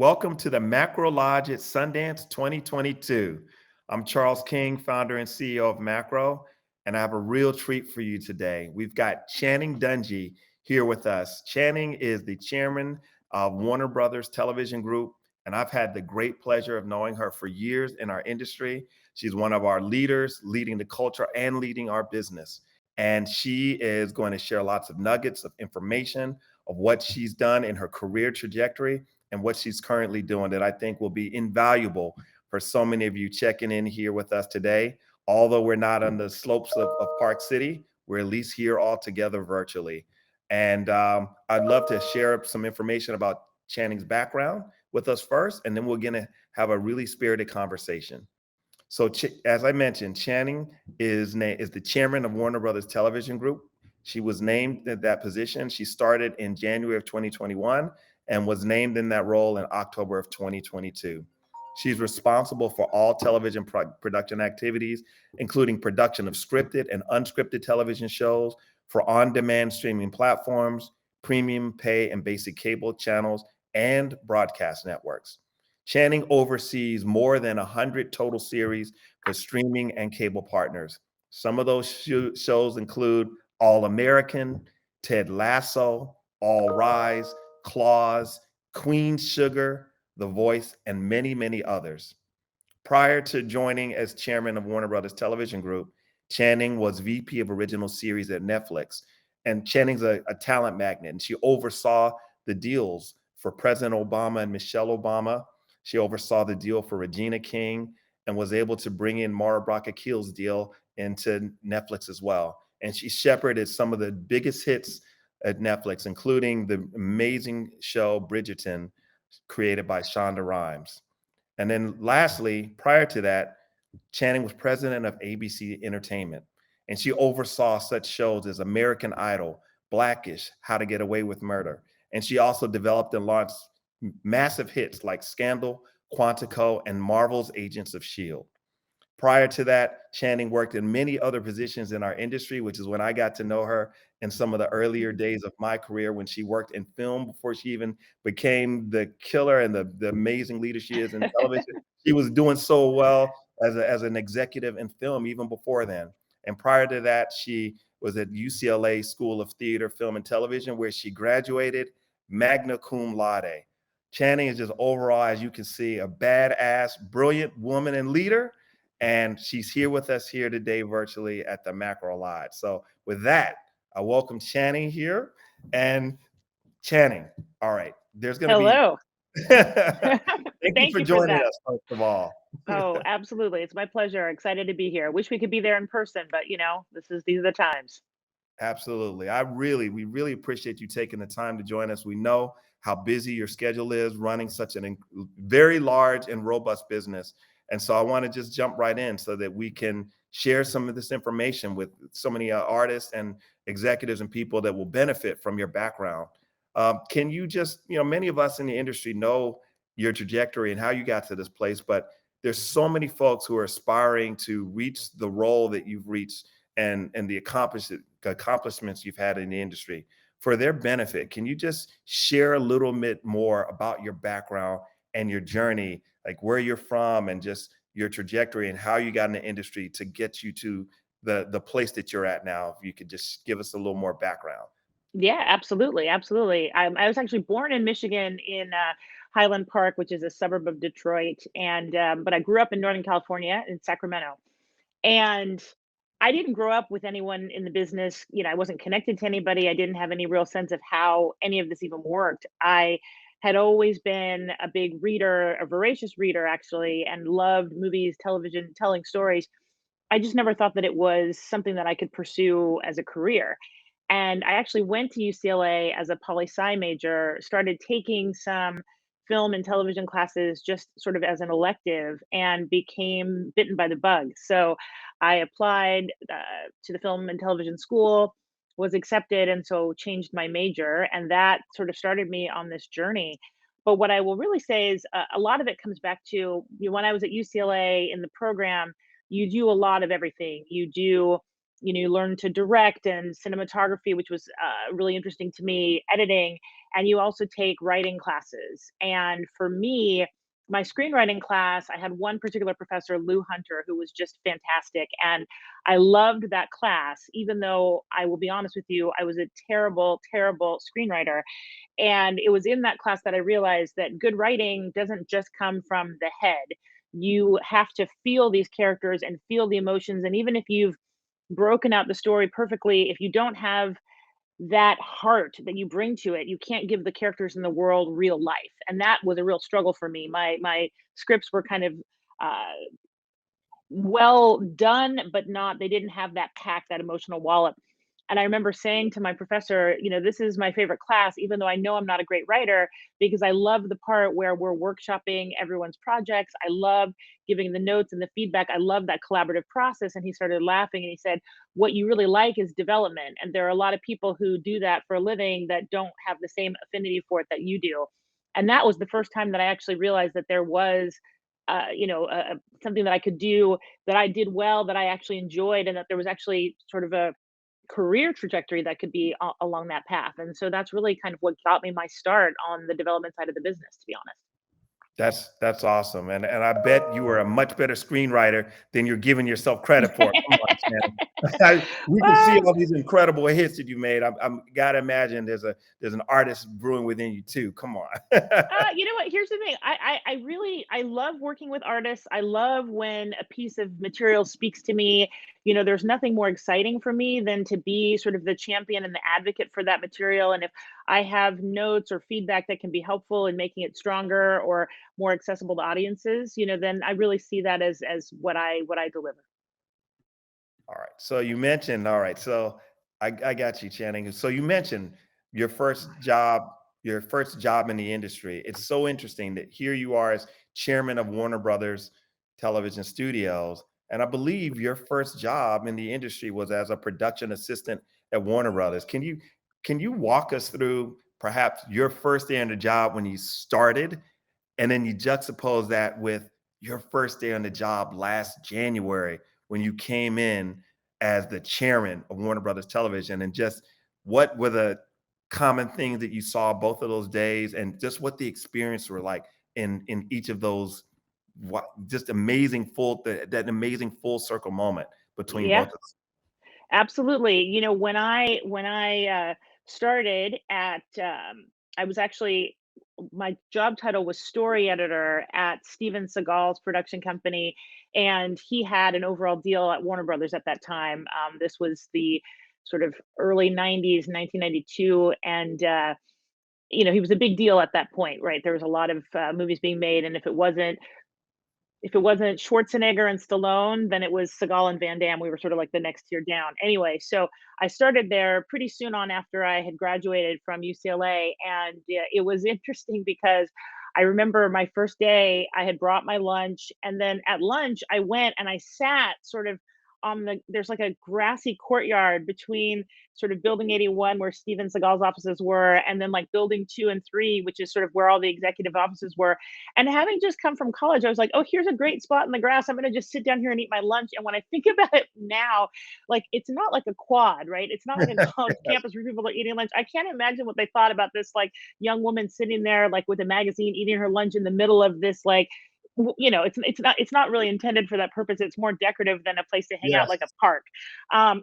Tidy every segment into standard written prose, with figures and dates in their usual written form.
Welcome to the Macro Lodge at Sundance 2022. I'm Charles King, founder and CEO of Macro, and I have a real treat for you today. We've got Channing Dungey here with us. Channing is the chairman of Warner Brothers Television Group, and I've had the great pleasure of knowing her for years in our industry. She's one of our leaders, leading the culture and leading our business. And she is going to share lots of nuggets of information of what she's done in her career trajectory and what she's currently doing that I think will be invaluable for so many of you checking in here with us today. Although we're not on the slopes of Park City, we're at least here all together virtually. And I'd love to share some information about Channing's background with us first, and then we're going to have a really spirited conversation. So, as I mentioned, Channing is the chairman of Warner Brothers Television Group. She was named at that position. She started in January of 2021 and was named in that role in October of 2022. She's responsible for all television production activities, including production of scripted and unscripted television shows for on-demand streaming platforms, premium pay and basic cable channels, and broadcast networks. Channing oversees more than 100 total series for streaming and cable partners. Some of those shows include All American, Ted Lasso, All Rise, Claws, Queen Sugar, The Voice, and many, many others. Prior to joining as chairman of Warner Brothers Television Group, Channing was VP of Original Series at Netflix. And Channing's a talent magnet, and she oversaw the deals for President Obama and Michelle Obama. She oversaw the deal for Regina King and was able to bring in Mara Brock-Akil's deal into Netflix as well. And she shepherded some of the biggest hits at Netflix, including the amazing show Bridgerton, created by Shonda Rhimes. And then lastly, prior to that, Channing was president of ABC Entertainment, and she oversaw such shows as American Idol, Blackish, How to Get Away with Murder. And she also developed and launched massive hits like Scandal, Quantico, and Marvel's Agents of S.H.I.E.L.D. Prior to that, Channing worked in many other positions in our industry, which is when I got to know her in some of the earlier days of my career when she worked in film before she even became the killer and the amazing leader she is in television. She was doing so well as an executive in film even before then. And prior to that, she was at UCLA School of Theater, Film, and Television, where she graduated magna cum laude. Channing is just overall, as you can see, a badass, brilliant woman and leader. And she's here with us here today virtually at the Macro Lodge. So with that, I welcome Channing here. And Channing, all right, there's going to be. Hello. Thank you Thank for you for joining that. us, first of all. Oh, absolutely. It's my pleasure. Excited to be here. Wish we could be there in person, but these are the times. Absolutely. We really appreciate you taking the time to join us. We know how busy your schedule is running such a very large and robust business. And so I want to just jump right in so that we can share some of this information with so many artists and executives and people that will benefit from your background. Can you just, many of us in the industry know your trajectory and how you got to this place, but there's so many folks who are aspiring to reach the role that you've reached and the accomplishments you've had in the industry. For their benefit, can you just share a little bit more about your background and your journey, like where you're from and just your trajectory and how you got in the industry to get you to the place that you're at now? If you could just give us a little more background. Yeah, absolutely. Absolutely. I was actually born in Michigan in Highland Park, which is a suburb of Detroit. But I grew up in Northern California in Sacramento. And I didn't grow up with anyone in the business. I wasn't connected to anybody. I didn't have any real sense of how any of this even worked. I had always been a big reader, a voracious reader, actually, and loved movies, television, telling stories. I just never thought that it was something that I could pursue as a career. And I actually went to UCLA as a poli sci major, started taking some film and television classes just sort of as an elective and became bitten by the bug. So I applied to the film and television school, was accepted, and so changed my major. And that sort of started me on this journey. But what I will really say is a lot of it comes back to when I was at UCLA in the program, you do a lot of everything. You do you learn to direct and cinematography, which was really interesting to me, editing, and you also take writing classes. And for me, my screenwriting class, I had one particular professor, Lou Hunter, who was just fantastic. And I loved that class, even though I will be honest with you, I was a terrible, terrible screenwriter. And it was in that class that I realized that good writing doesn't just come from the head. You have to feel these characters and feel the emotions. And even if you've broken out the story perfectly, if you don't have that heart that you bring to it, you can't give the characters in the world real life. And that was a real struggle for me. My scripts were kind of uh, well done, but not they didn't have that pack, that emotional wallop. And I remember saying to my professor, this is my favorite class, even though I know I'm not a great writer, because I love the part where we're workshopping everyone's projects. I love giving the notes and the feedback. I love that collaborative process. And he started laughing and he said, what you really like is development. And there are a lot of people who do that for a living that don't have the same affinity for it that you do. And that was the first time that I actually realized that there was something that I could do that I did well, that I actually enjoyed, and that there was actually sort of a career trajectory that could be along that path. And so that's really kind of what got me my start on the development side of the business, to be honest. That's awesome, and I bet you were a much better screenwriter than you're giving yourself credit for. Come on, Shannon. We can see Well, all these incredible hits that you made. I'm gotta imagine there's an artist brewing within you too. Come on. you know what? Here's the thing. I really I love working with artists. I love when a piece of material speaks to me. There's nothing more exciting for me than to be sort of the champion and the advocate for that material. And if I have notes or feedback that can be helpful in making it stronger or more accessible to audiences, then I really see that as what I deliver. All right. So you mentioned, all right. So I got you, Channing. So you mentioned your first job, your first job in the industry. It's so interesting that here you are as chairman of Warner Brothers Television Studios. And I believe your first job in the industry was as a production assistant at Warner Brothers. Can you walk us through perhaps your first day on the job when you started, and then you juxtapose that with your first day on the job last January when you came in as the chairman of Warner Brothers Television, and just what were the common things that you saw both of those days, and just what the experience were like in each of those, just amazing that amazing full circle moment between both Yeah. of us. Absolutely. When I started at, I was actually my job title was story editor at Steven Seagal's production company, and he had an overall deal at Warner Brothers at that time. This was the sort of early '90s, 1992, and he was a big deal at that point, right? There was a lot of movies being made, and if it wasn't Schwarzenegger and Stallone, then it was Seagal and Van Damme. We were sort of like the next tier down. Anyway, so I started there pretty soon on after I had graduated from UCLA, and it was interesting because I remember my first day, I had brought my lunch, and then at lunch, I went and I sat sort of there's like a grassy courtyard between sort of building 81 where Steven Seagal's offices were, and then like building 2 and 3, which is sort of where all the executive offices were. And having just come from college, I was like, "Oh, here's a great spot in the grass. I'm gonna just sit down here and eat my lunch." And when I think about it now, like it's not like a quad, right? It's not like a college campus where people are eating lunch. I can't imagine what they thought about this like young woman sitting there like with a magazine eating her lunch in the middle of this like it's not really intended for that purpose. It's more decorative than a place to hang out Yes. like a park.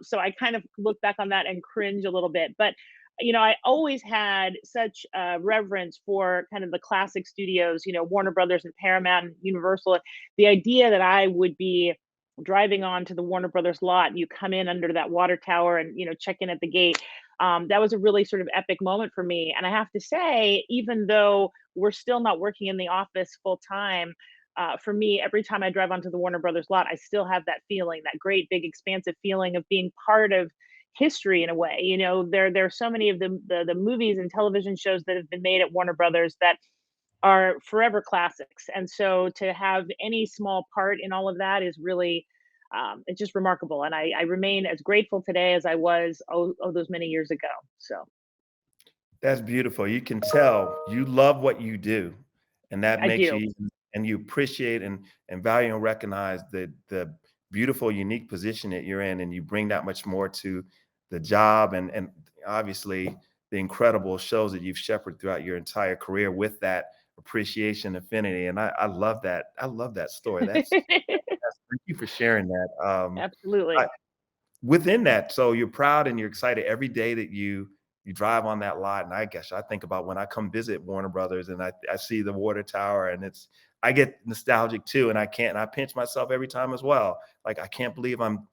So I kind of look back on that and cringe a little bit. But I always had such reverence for kind of the classic studios, Warner Brothers and Paramount and Universal. The idea that I would be driving on to the Warner Brothers lot, you come in under that water tower and, check in at the gate. That was a really sort of epic moment for me. And I have to say, even though we're still not working in the office full time, for me, every time I drive onto the Warner Brothers lot, I still have that feeling, that great big expansive feeling of being part of history in a way. There are so many of the movies and television shows that have been made at Warner Brothers that are forever classics. And so to have any small part in all of that is really it's just remarkable. And I remain as grateful today as I was those many years ago. So That's beautiful. You can tell you love what you do, and that I makes do. you, and you appreciate and value and recognize the beautiful, unique position that you're in, and you bring that much more to the job, and obviously the incredible shows that you've shepherded throughout your entire career with that appreciation, affinity, and I love that. I love that story. That's thank you for sharing that. I, Absolutely. within that, so you're proud and you're excited every day that you drive on that lot. And I guess I think about when I come visit Warner Brothers and I see the water tower, and it's I get nostalgic too, and I pinch myself every time as well. Like I can't believe I'm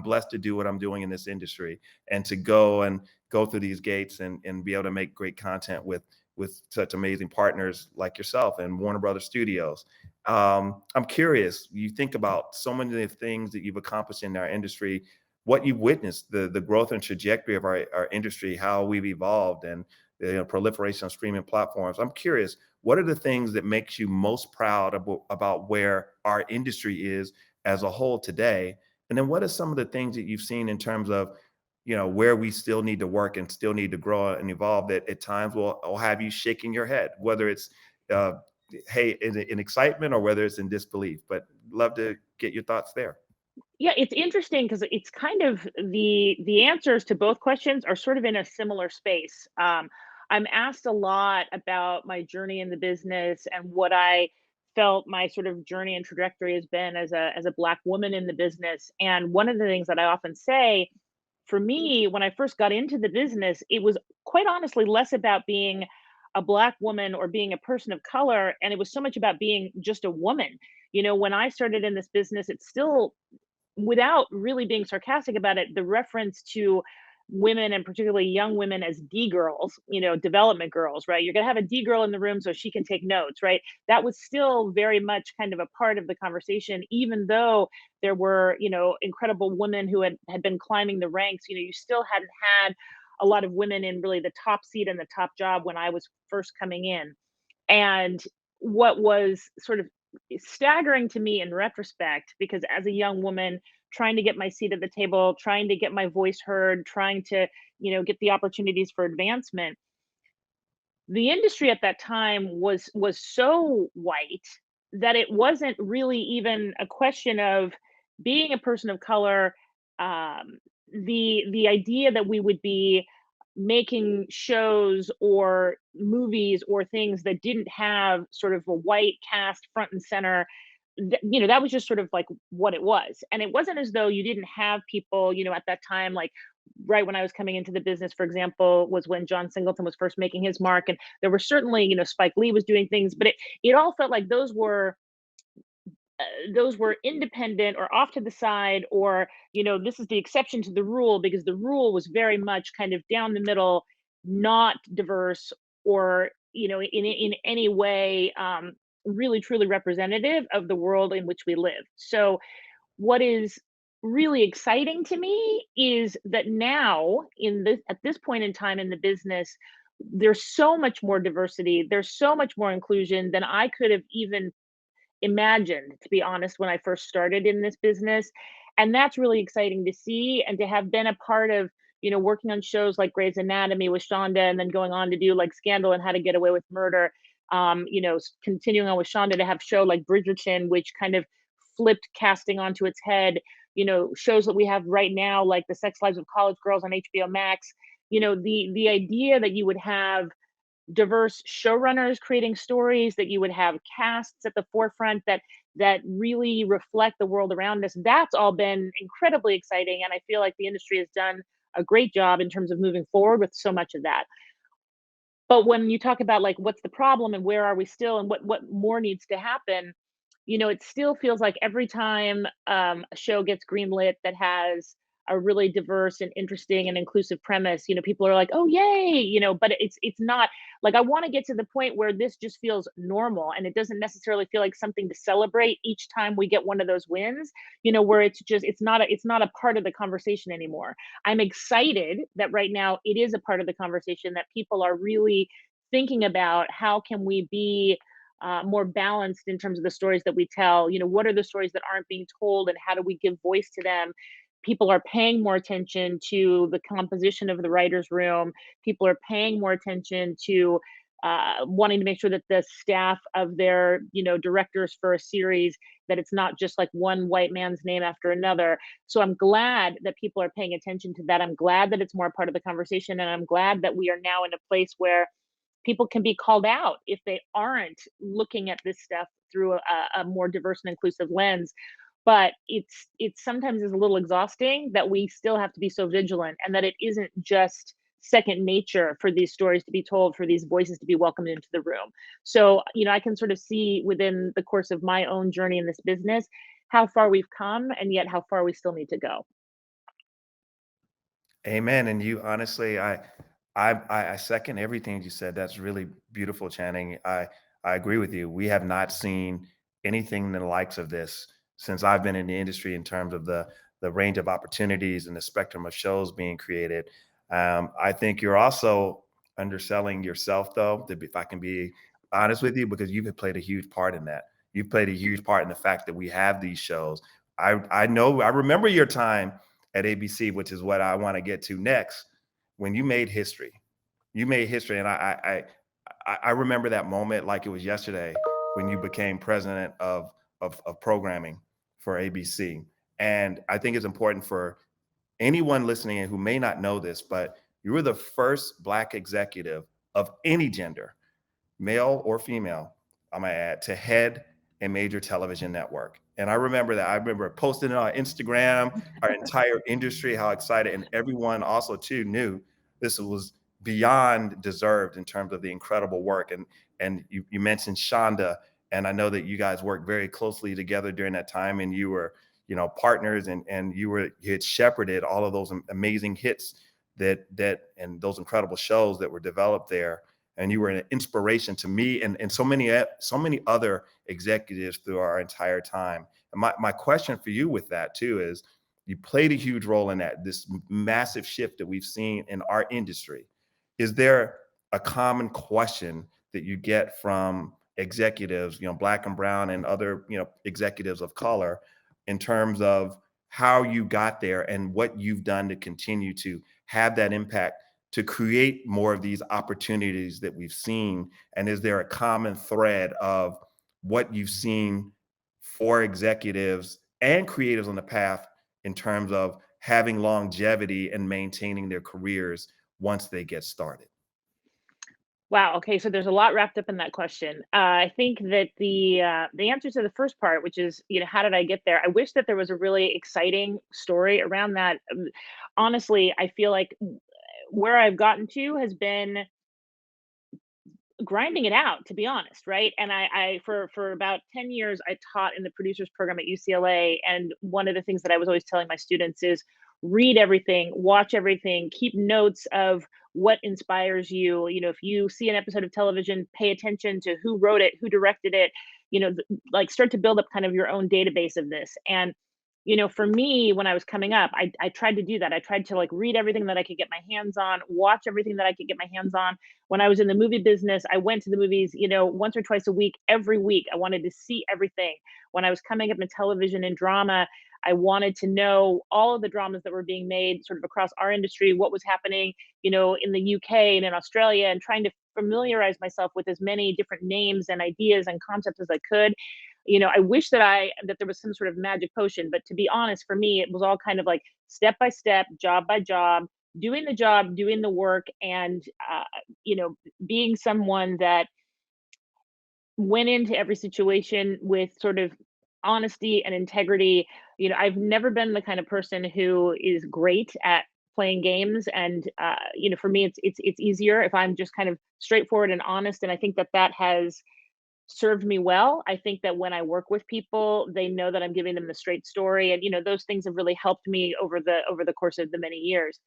blessed to do what I'm doing in this industry, and to go through these gates and be able to make great content with such amazing partners like yourself and Warner Brothers Studios. I'm curious, you think about so many of the things that you've accomplished in our industry, what you've witnessed, the growth and trajectory of our industry, how we've evolved, and the proliferation of streaming platforms. I'm curious, what are the things that makes you most proud about where our industry is as a whole today? And then what are some of the things that you've seen in terms of, where we still need to work and still need to grow and evolve, that at times will have you shaking your head, whether it's uh, hey in excitement or whether it's in disbelief. But love to get your thoughts there. Yeah, it's interesting because it's kind of the answers to both questions are sort of in a similar space. I'm asked a lot about my journey in the business and what I felt my sort of journey and trajectory has been as a Black woman in the business. And one of the things that I often say, for me, when I first got into the business, it was quite honestly less about being a Black woman or being a person of color, and it was so much about being just a woman. When I started in this business, it's still, without really being sarcastic about it, the reference to women and particularly young women as D girls, development girls, right? You're going to have a D girl in the room so she can take notes, right? That was still very much kind of a part of the conversation, even though there were, incredible women who had been climbing the ranks. You still hadn't had a lot of women in really the top seat and the top job when I was first coming in. And what was sort of staggering to me in retrospect, because as a young woman trying to get my seat at the table, trying to get my voice heard, trying to, get the opportunities for advancement, the industry at that time was so white that it wasn't really even a question of being a person of color. The idea that we would be making shows or movies or things that didn't have sort of a white cast front and center, that was just sort of like what it was. And it wasn't as though you didn't have people, at that time, like right when I was coming into the business, for example, was when John Singleton was first making his mark. And there were certainly, Spike Lee was doing things, but it all felt like those were independent or off to the side, or this is the exception to the rule, because the rule was very much kind of down the middle, not diverse, or in any way really truly representative of the world in which we live. So what is really exciting to me is that now, at this point in time in the business, there's so much more diversity, there's so much more inclusion than I could have even imagined, to be honest, when I first started in this business. And that's really exciting to see, and to have been a part of, working on shows like Grey's Anatomy with Shonda, and then going on to do like Scandal and How to Get Away with Murder. Continuing on with Shonda to have show like Bridgerton, which kind of flipped casting onto its head. Shows that we have right now, like The Sex Lives of College Girls on HBO Max. The idea that you would have diverse showrunners creating stories, that you would have casts at the forefront that really reflect the world around us. That's all been incredibly exciting, and I feel like the industry has done a great job in terms of moving forward with so much of that. But when you talk about, like, what's the problem and where are we still and what more needs to happen, it still feels like every time a show gets greenlit that has a really diverse and interesting and inclusive premise, people are like, "Oh, yay!" But it's not like, I want to get to the point where this just feels normal, and it doesn't necessarily feel like something to celebrate each time we get one of those wins. Where it's not a part of the conversation anymore. I'm excited that right now it is a part of the conversation, that people are really thinking about how can we be more balanced in terms of the stories that we tell. What are the stories that aren't being told, and how do we give voice to them? People are paying more attention to the composition of the writer's room. People are paying more attention to wanting to make sure that the staff of their, directors for a series, that it's not just like one white man's name after another. So I'm glad that people are paying attention to that. I'm glad that it's more part of the conversation, and I'm glad that we are now in a place where people can be called out if they aren't looking at this stuff through a more diverse and inclusive lens. But it's sometimes is a little exhausting that we still have to be so vigilant, and that it isn't just second nature for these stories to be told, for these voices to be welcomed into the room. So, I can sort of see within the course of my own journey in this business how far we've come, and yet how far we still need to go. Amen. And you honestly, I second everything you said. That's really beautiful, Channing. I agree with you. We have not seen anything the likes of this since I've been in the industry in terms of the range of opportunities and the spectrum of shows being created. I think you're also underselling yourself, though, if I can be honest with you, because you've played a huge part in that. You've played a huge part in the fact that we have these shows. I know I remember your time at ABC, which is what I want to get to next, when you made history. You made history. And I remember that moment like it was yesterday when you became president of programming for ABC. And I think it's important for anyone listening in who may not know this, but you were the first Black executive of any gender, male or female, I might add, to head a major television network. And I remember that. I remember posting it on Instagram, our entire industry, how excited, and everyone also too knew this was beyond deserved in terms of the incredible work. And you mentioned Shonda, and I know that you guys worked very closely together during that time, and you were, partners, and you had shepherded all of those amazing hits that and those incredible shows that were developed there, and you were an inspiration to me and so many other executives through our entire time. And my question for you with that too is, you played a huge role in this massive shift that we've seen in our industry. Is there a common question that you get from executives, Black and brown and other, executives of color, in terms of how you got there and what you've done to continue to have that impact to create more of these opportunities that we've seen? And is there a common thread of what you've seen for executives and creatives on the path in terms of having longevity and maintaining their careers once they get started? Wow. Okay. So there's a lot wrapped up in that question. I think that the answer to the first part, which is, how did I get there? I wish that there was a really exciting story around that. Honestly, I feel like where I've gotten to has been grinding it out, to be honest, right? And I for about 10 years I taught in the producers program at UCLA, and one of the things that I was always telling my students is read everything, watch everything, keep notes of what inspires you. If you see an episode of television, pay attention to who wrote it, who directed it, like start to build up kind of your own database of this. And for me, when I was coming up, I tried to do that. I tried to like read everything that I could get my hands on, watch everything that I could get my hands on. When I was in the movie business, I went to the movies, once or twice a week, every week. I wanted to see everything. When I was coming up in television and drama, I wanted to know all of the dramas that were being made sort of across our industry, what was happening, in the UK and in Australia, and trying to familiarize myself with as many different names and ideas and concepts as I could. I wish that there was some sort of magic potion, but to be honest, for me, it was all kind of like step by step, job by job, doing the job, doing the work, and being someone that went into every situation with sort of honesty and integrity. I've never been the kind of person who is great at playing games, and for me, it's easier if I'm just kind of straightforward and honest, and I think that has served me well. I think that when I work with people, they know that I'm giving them the straight story, and those things have really helped me over the course of the many years.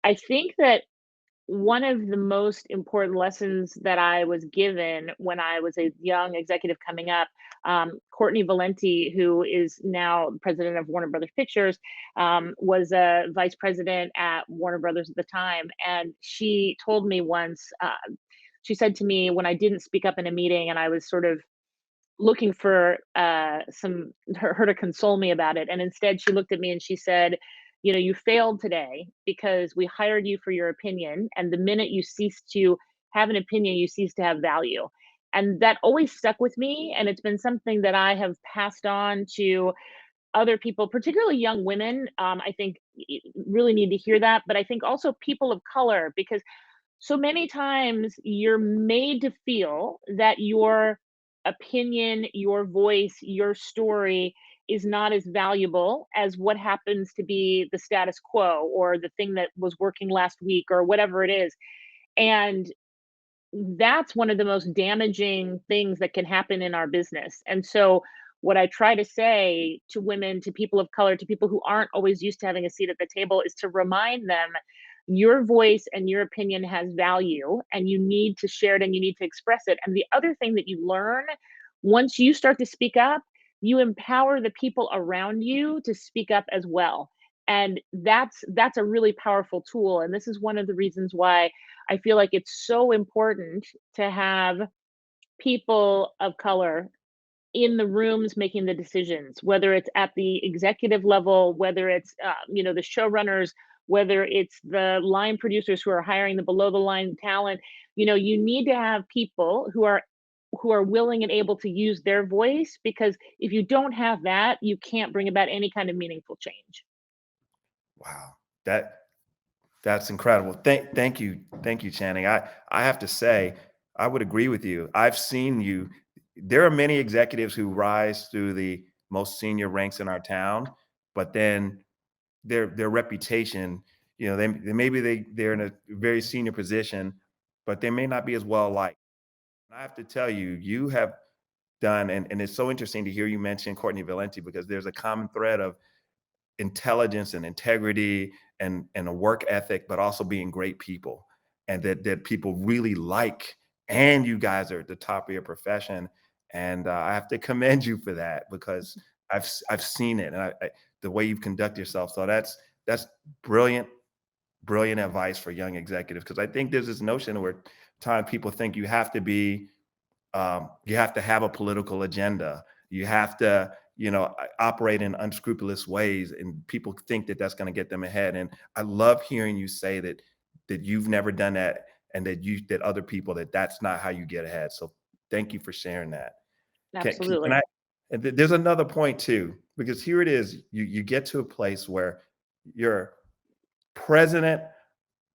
I think that one of the most important lessons that I was given when I was a young executive coming up, Courtney Valenti, who is now president of Warner Brothers Pictures, was a vice president at Warner Brothers at the time. And she told me once, she said to me when I didn't speak up in a meeting and I was sort of looking for her to console me about it, and instead she looked at me and she said, you failed today because we hired you for your opinion, and the minute you cease to have an opinion, you cease to have value. And that always stuck with me. And it's been something that I have passed on to other people, particularly young women. I think really need to hear that. But I think also people of color, because so many times you're made to feel that your opinion, your voice, your story is not as valuable as what happens to be the status quo or the thing that was working last week or whatever it is. And that's one of the most damaging things that can happen in our business. And so, what I try to say to women, to people of color, to people who aren't always used to having a seat at the table is to remind them your voice and your opinion has value and you need to share it and you need to express it. And the other thing that you learn once you start to speak up, you empower the people around you to speak up as well. And that's a really powerful tool. And this is one of the reasons why I feel like it's so important to have people of color in the rooms making the decisions, whether it's at the executive level, whether it's the showrunners, whether it's the line producers who are hiring the below the line talent. You need to have people who are willing and able to use their voice, because if you don't have that, you can't bring about any kind of meaningful change. Wow. That That's incredible. Thank you, Channing. I have to say, I would agree with you. I've seen you. There are many executives who rise through the most senior ranks in our town, but then their reputation, they're in a very senior position, but they may not be as well liked. I have to tell you, you have done, and it's so interesting to hear you mention Courtney Valenti, because there's a common thread of intelligence and integrity and a work ethic, but also being great people, and that people really like. And you guys are at the top of your profession, and I have to commend you for that, because I've seen it, and the way you've conduct yourself. So that's brilliant, brilliant advice for young executives, because I think there's this notion where time people think you have to have a political agenda. You have to, operate in unscrupulous ways, and people think that that's going to get them ahead. And I love hearing you say that you've never done that, and that other people, that's not how you get ahead. So thank you for sharing that. Can Absolutely. I? And there's another point too, because here it is. You get to a place where you're president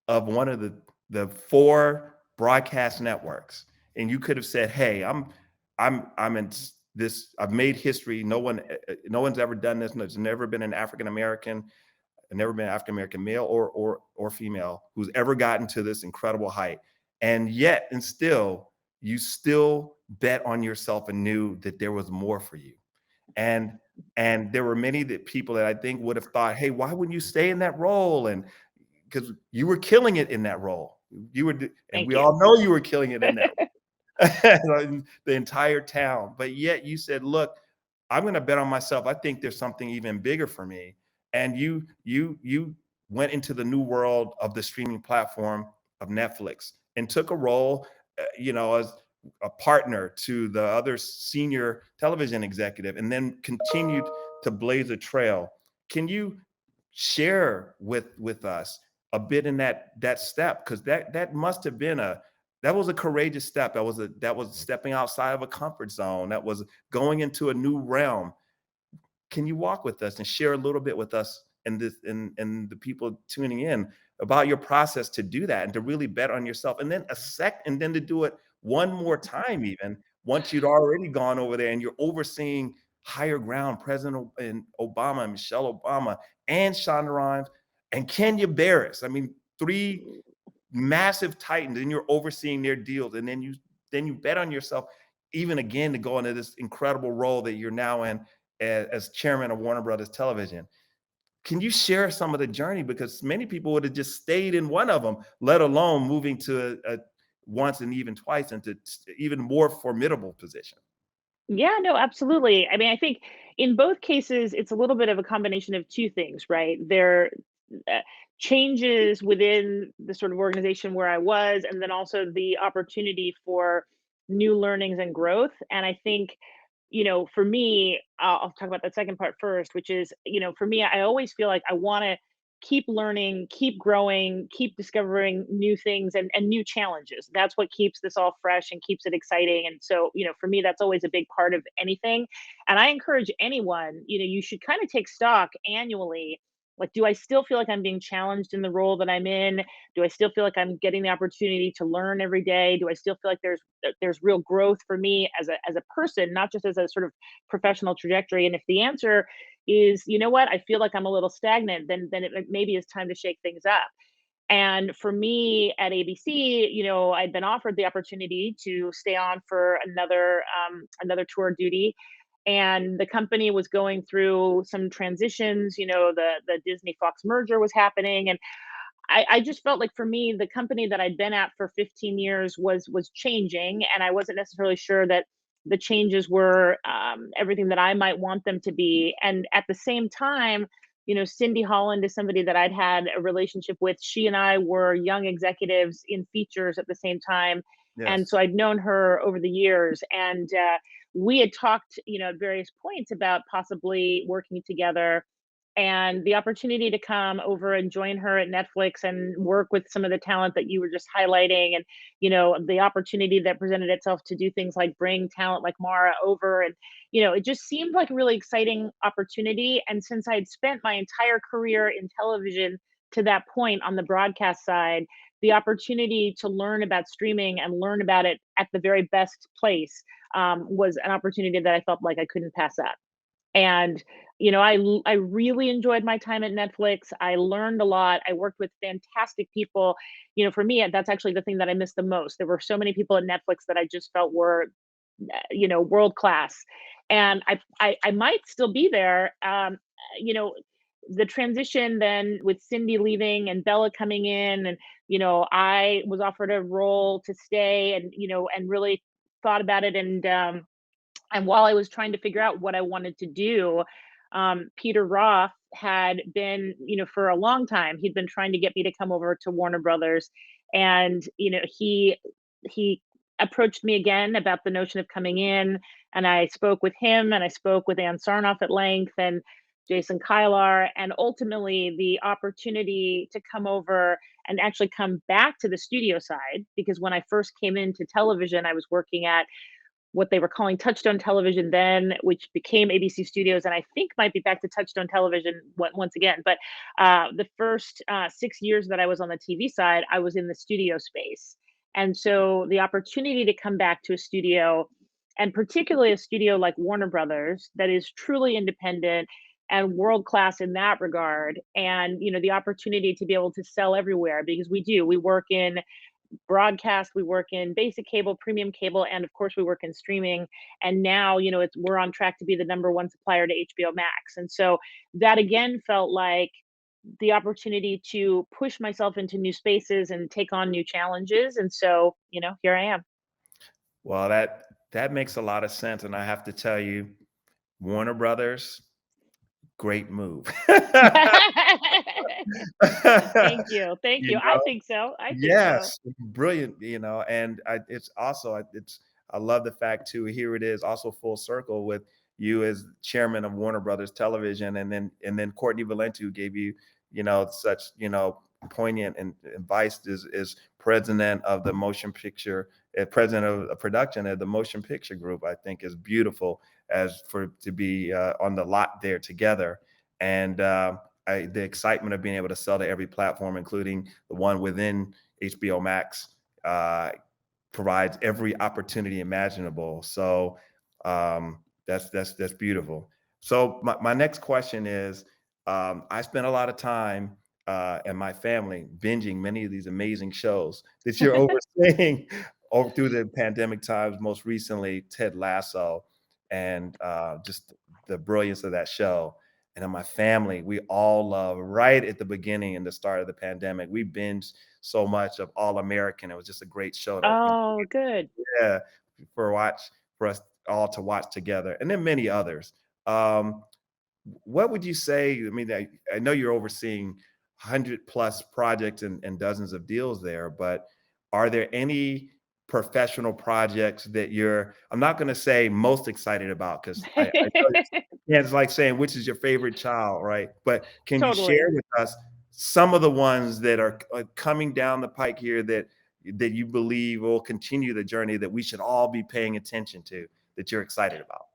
of one of the four broadcast networks, and you could have said, "Hey, I'm in this. I've made history. No one's ever done this. There's never been an African American, never been an African American male or female who's ever gotten to this incredible height." And yet, and still, you still bet on yourself and knew that there was more for you. And there were many that people that I think would have thought, "Hey, why wouldn't you stay in that role?" And because you were killing it in that role. And Thank we you. all know you were killing it in that the entire town. But yet you said, "Look, I'm going to bet on myself. I think there's something even bigger for me." And you went into the new world of the streaming platform of Netflix and took a role, as a partner to the other senior television executive, and then continued to blaze a trail. Can you share with us a bit in that step, because that must have been that was a courageous step. That was stepping outside of a comfort zone. That was going into a new realm. Can you walk with us and share a little bit with us and the people tuning in about your process to do that and to really bet on yourself, and then and then to do it one more time, even once you'd already gone over there and you're overseeing higher ground, Obama and Michelle Obama and Shonda Rhimes and Kenya Barris. I mean, three massive titans, and you're overseeing their deals, and then you bet on yourself even again to go into this incredible role that you're now in as chairman of Warner Brothers Television. Can you share some of the journey, because many people would have just stayed in one of them, let alone moving to a once and even twice into even more formidable position? Yeah, no, absolutely. I mean, I think in both cases, it's a little bit of a combination of two things, right? There uh, changes within the sort of organization where I was, and then also the opportunity for new learnings and growth. And I think, for me, I'll talk about that second part first, which is, for me, I always feel like I want to keep learning, keep growing, keep discovering new things and new challenges. That's what keeps this all fresh and keeps it exciting. And so, for me, that's always a big part of anything. And I encourage anyone, you should kind of take stock annually. Like, do I still feel like I'm being challenged in the role that I'm in? Do I still feel like I'm getting the opportunity to learn every day? Do I still feel like there's real growth for me as a person, not just as a sort of professional trajectory? And if the answer is, you know what, I feel like I'm a little stagnant, then it maybe is time to shake things up. And for me at ABC, I'd been offered the opportunity to stay on for another tour duty, and the company was going through some transitions. The Disney Fox merger was happening, and I just felt like for me, the company that I'd been at for 15 years was changing, and I wasn't necessarily sure that the changes were everything that I might want them to be. And at the same time, Cindy Holland is somebody that I'd had a relationship with. She and I were young executives in features at the same time, and so Yes. I'd known her over the years, and we had talked, at various points about possibly working together, and the opportunity to come over and join her at Netflix and work with some of the talent that you were just highlighting, and the opportunity that presented itself to do things like bring talent like Mara over, and it just seemed like a really exciting opportunity. And since I'd spent my entire career in television to that point on the broadcast side, the opportunity to learn about streaming and learn about it at the very best place was an opportunity that I felt like I couldn't pass up. And, I really enjoyed my time at Netflix. I learned a lot. I worked with fantastic people. For me, that's actually the thing that I missed the most. There were so many people at Netflix that I just felt were, world class. And I might still be there. You know, the transition then with Cindy leaving and Bella coming in, and I was offered a role to stay, and and really thought about it, and while I was trying to figure out what I wanted to do, Peter Roth had been, for a long time, he'd been trying to get me to come over to Warner Brothers, and he approached me again about the notion of coming in, and I spoke with him, and I spoke with Ann Sarnoff at length, and Jason Kylar, and ultimately the opportunity to come over and actually come back to the studio side, because when I first came into television, I was working at what they were calling Touchstone Television then, which became ABC Studios, and I think might be back to Touchstone Television once again. But the first 6 years that I was on the TV side, I was in the studio space. And so the opportunity to come back to a studio, and particularly a studio like Warner Brothers, that is truly independent and world class in that regard, and the opportunity to be able to sell everywhere, because we work in broadcast, we work in basic cable, premium cable, and of course we work in streaming. And now, we're on track to be the number one supplier to HBO Max. And so that again felt like the opportunity to push myself into new spaces and take on new challenges. And so, here I am. Well, that makes a lot of sense, and I have to tell you, Warner Brothers, great move. Thank you. Thank You you. I know? think so. I think so. Yes, brilliant, and it's also I love the fact too, here it is also full circle with you as chairman of Warner Brothers Television, and then Courtney Valente, who gave you, such, poignant and advice is president of the motion picture, president of a production at the Motion Picture Group. I think is beautiful as for to be on the lot there together. And the excitement of being able to sell to every platform, including the one within HBO Max, uh, provides every opportunity imaginable. So that's beautiful. So my next question is, I spent a lot of time and my family binging many of these amazing shows that you're overseeing over through the pandemic times. Most recently, Ted Lasso, and just the brilliance of that show. And in my family, we all love right at the beginning and the start of the pandemic. We binged so much of All American. It was just a great show to, Oh, good. yeah, for watch for us all to watch together, and then many others. Um, what would you say? I mean, I know you're overseeing 100 plus projects and dozens of deals there, but are there any professional projects that I'm not going to say most excited about, because I know yeah, it's like saying which is your favorite child, right? But can you share Totally. with us some of the ones that are coming down the pike here that you believe will continue the journey that we should all be paying attention to, that you're excited about?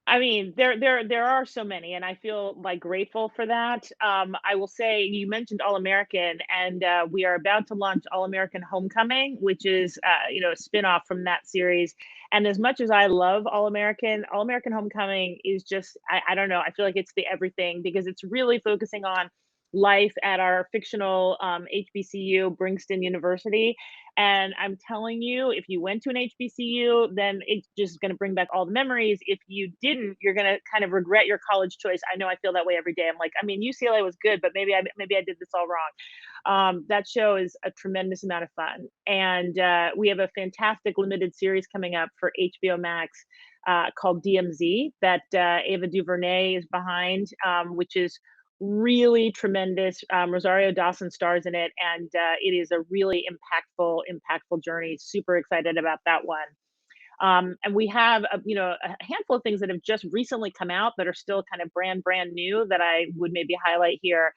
I mean, there are so many, and I feel like grateful for that. I will say you mentioned All American, and we are about to launch All American Homecoming, which is a spinoff from that series. And as much as I love All American Homecoming is just I don't know. I feel like it's the everything because it's really focusing on life at our fictional HBCU, Bringston University. And I'm telling you, if you went to an HBCU, then it's just going to bring back all the memories. If you didn't, you're going to kind of regret your college choice. I know I feel that way every day. I'm like, I mean, UCLA was good, but maybe I did this all wrong. That show is a tremendous amount of fun, and we have a fantastic limited series coming up for HBO Max called DMZ that Ava DuVernay is behind, which is really tremendous. Rosario Dawson stars in it, and it is a really impactful journey. Super excited about that one. And we have a handful of things that have just recently come out that are still kind of brand new that I would maybe highlight here.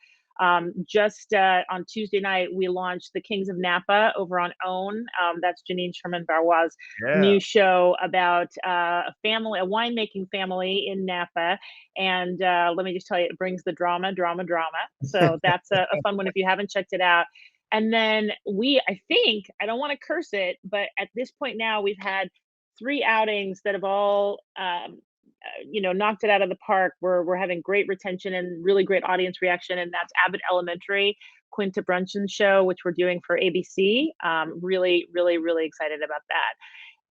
Just on Tuesday night, we launched The Kings of Napa over on OWN. That's Janine Sherman Barwa's Yeah. new show about a winemaking family in Napa. And let me just tell you, it brings the drama. So that's a fun one if you haven't checked it out. And then I think, I don't want to curse it, but at this point now, we've had three outings that have all knocked it out of the park. We're having great retention and really great audience reaction, and that's Abbott Elementary, Quinta Brunson's show, which we're doing for ABC. Really excited about that.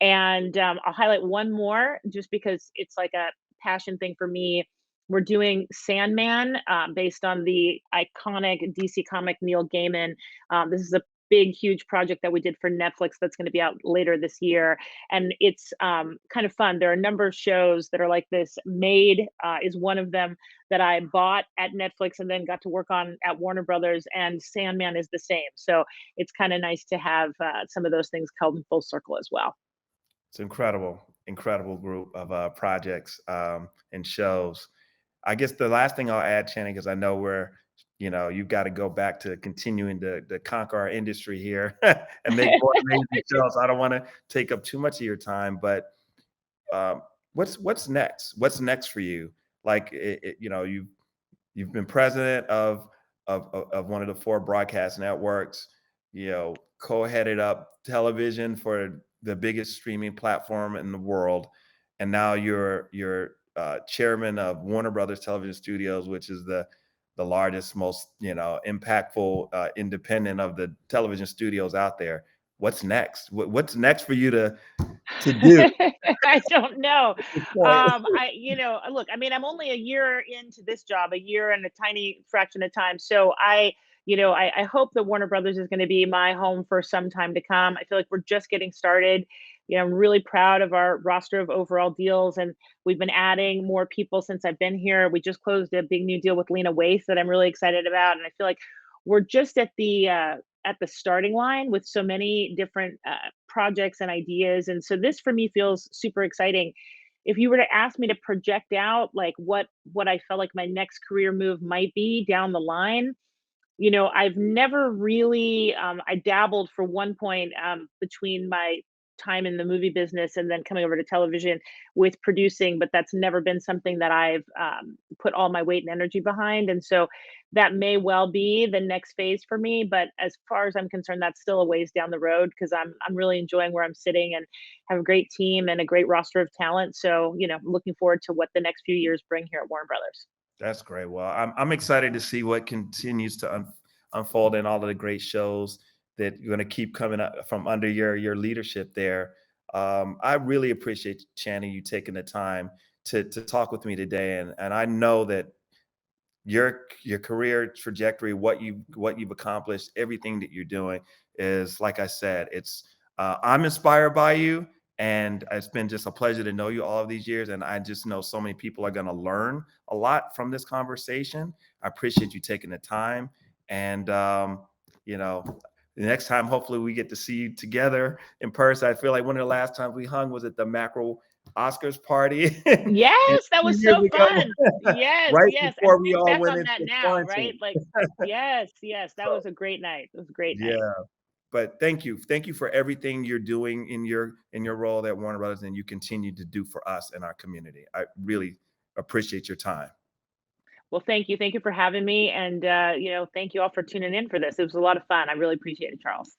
And I'll highlight one more just because it's like a passion thing for me. We're doing Sandman, based on the iconic DC comic Neil Gaiman. This is a big, huge project that we did for Netflix that's going to be out later this year. And it's kind of fun. There are a number of shows that are like this. Made is one of them that I bought at Netflix and then got to work on at Warner Brothers. And Sandman is the same. So it's kind of nice to have some of those things come full circle as well. It's incredible group of projects and shows. I guess the last thing I'll add, Channing, because I know you've got to go back to continuing to conquer our industry here and make more amazing shows. I don't want to take up too much of your time, but um, what's next? What's next for you? Like, you've been president of one of the four broadcast networks, co-headed up television for the biggest streaming platform in the world, and now you're chairman of Warner Brothers Television Studios, which is the largest, most impactful independent of the television studios out there. What's next? What's next for you to do at I don't know. this point? Look, I mean, I'm only a year into this job, a year and a tiny fraction of time. So I hope that Warner Brothers is going to be my home for some time to come. I feel like we're just getting started. I'm really proud of our roster of overall deals, and we've been adding more people since I've been here. We just closed a big new deal with Lena Waithe that I'm really excited about, and I feel like we're just at the starting line with so many different projects and ideas. And so this for me feels super exciting. If you were to ask me to project out like what I felt like my next career move might be down the line, I've never really I dabbled for one point between my time in the movie business and then coming over to television with producing, but that's never been something that I've put all my weight and energy behind. And so that may well be the next phase for me. But as far as I'm concerned, that's still a ways down the road because I'm really enjoying where I'm sitting and have a great team and a great roster of talent. So, I'm looking forward to what the next few years bring here at Warner Brothers. That's great. Well, I'm excited to see what continues to unfold in all of the great shows that you're going to keep coming up from under your leadership there. I really appreciate, Channing, you taking the time to talk with me today, and I know that your career trajectory, what you've accomplished, everything that you're doing is, like I said, I'm inspired by you, and it's been just a pleasure to know you all of these years. And I just know so many people are going to learn a lot from this conversation. I appreciate you taking the time, and you know, the next time, hopefully, we get to see you together in person. I feel like one of the last times we hung was at the Macro Oscars party and Yes, that two was years so ago, fun. Yes, right yes, and before we think all back went on into that now, right? quarantine. Like, yes, yes, that So, was a great night. It was a great night. yeah. But thank you for everything you're doing in your role at Warner Brothers, and you continue to do for us and our community. I really appreciate your time. Well, thank you for having me, and, thank you all for tuning in for this. It was a lot of fun. I really appreciate it, Charles.